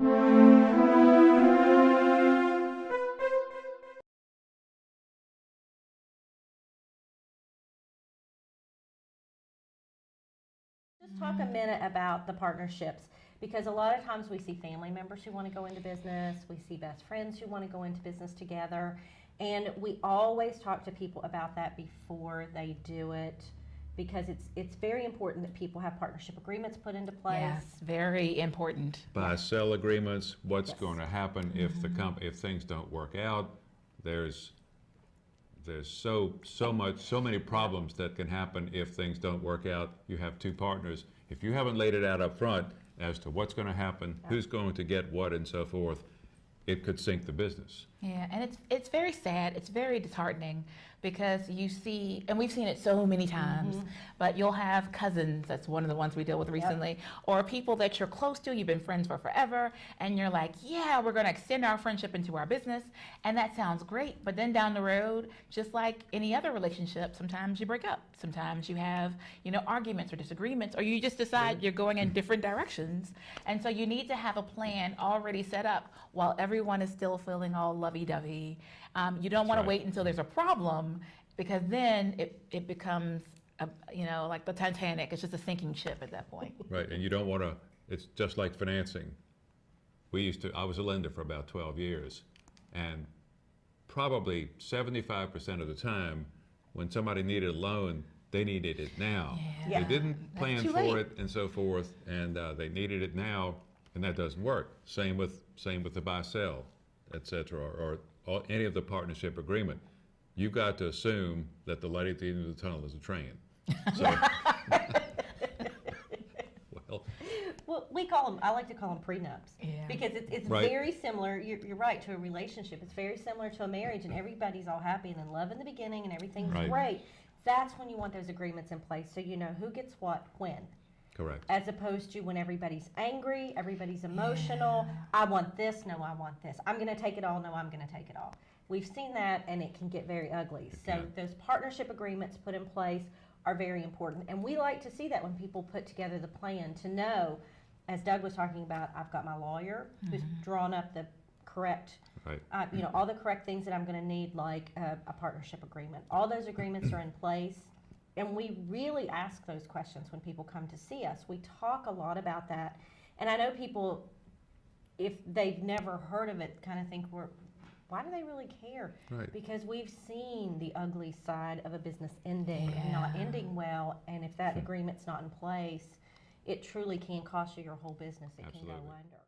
Just talk a minute about the partnerships, because a lot of times we see family members who want to go into business, we see best friends who want to go into business together, and we always talk to people about that before they do it, because it's very important that people have partnership agreements put into place. Yes, very important. Buy-sell agreements, what's Yes. going to happen if if things don't work out. There's so many problems that can happen if things don't work out. You have two partners. If you haven't laid it out up front as to what's going to happen, who's going to get what, and so forth, it could sink the business. Yeah, and it's very sad. It's very disheartening because you see, and we've seen it so many times, but you'll have cousins, that's one of the ones we deal with recently, or people that you're close to, you've been friends for forever, and you're like, yeah, we're going to extend our friendship into our business, and that sounds great, but then down the road, just like any other relationship, sometimes you break up. Sometimes you have, arguments or disagreements, or you just decide you're going in different directions, and so you need to have a plan already set up while everyone is still feeling all lovey-dovey. You don't want to wait until there's a problem, because then it becomes, like the Titanic. It's just a sinking ship at that point. Right, and you don't want to, it's just like financing. I was a lender for about 12 years, and probably 75% of the time, when somebody needed a loan, they needed it now. Yeah. They didn't plan too for late. it and so forth, and they needed it now, and that doesn't work. Same with the buy-sell, et cetera, or any of the partnership agreement. You've got to assume that the light at the end of the tunnel is a train. So, Well, I like to call them prenups, because it's Right. very similar, you're right, to a relationship. It's very similar to a marriage, and everybody's all happy and in love in the beginning and everything's Right. great. That's when you want those agreements in place, so you know who gets what when. correct. As opposed to when everybody's angry, everybody's emotional. I want this, no, I want this. I'm going to take it all, no, I'm going to take it all. We've seen that, and it can get very ugly. So can. those partnership agreements put in place are very important. And we like to see that when people put together the plan, to know, as Doug was talking about, I've got my lawyer who's drawn up the correct, Right. all the correct things that I'm going to need, like a partnership agreement. All those agreements are in place. And we really ask those questions when people come to see us. We talk a lot about that. And I know people, if they've never heard of it, kind of think, why do they really care? Right. Because we've seen the ugly side of a business ending and not ending well. And if that agreement's not in place, it truly can cost you your whole business. It can Absolutely. go under.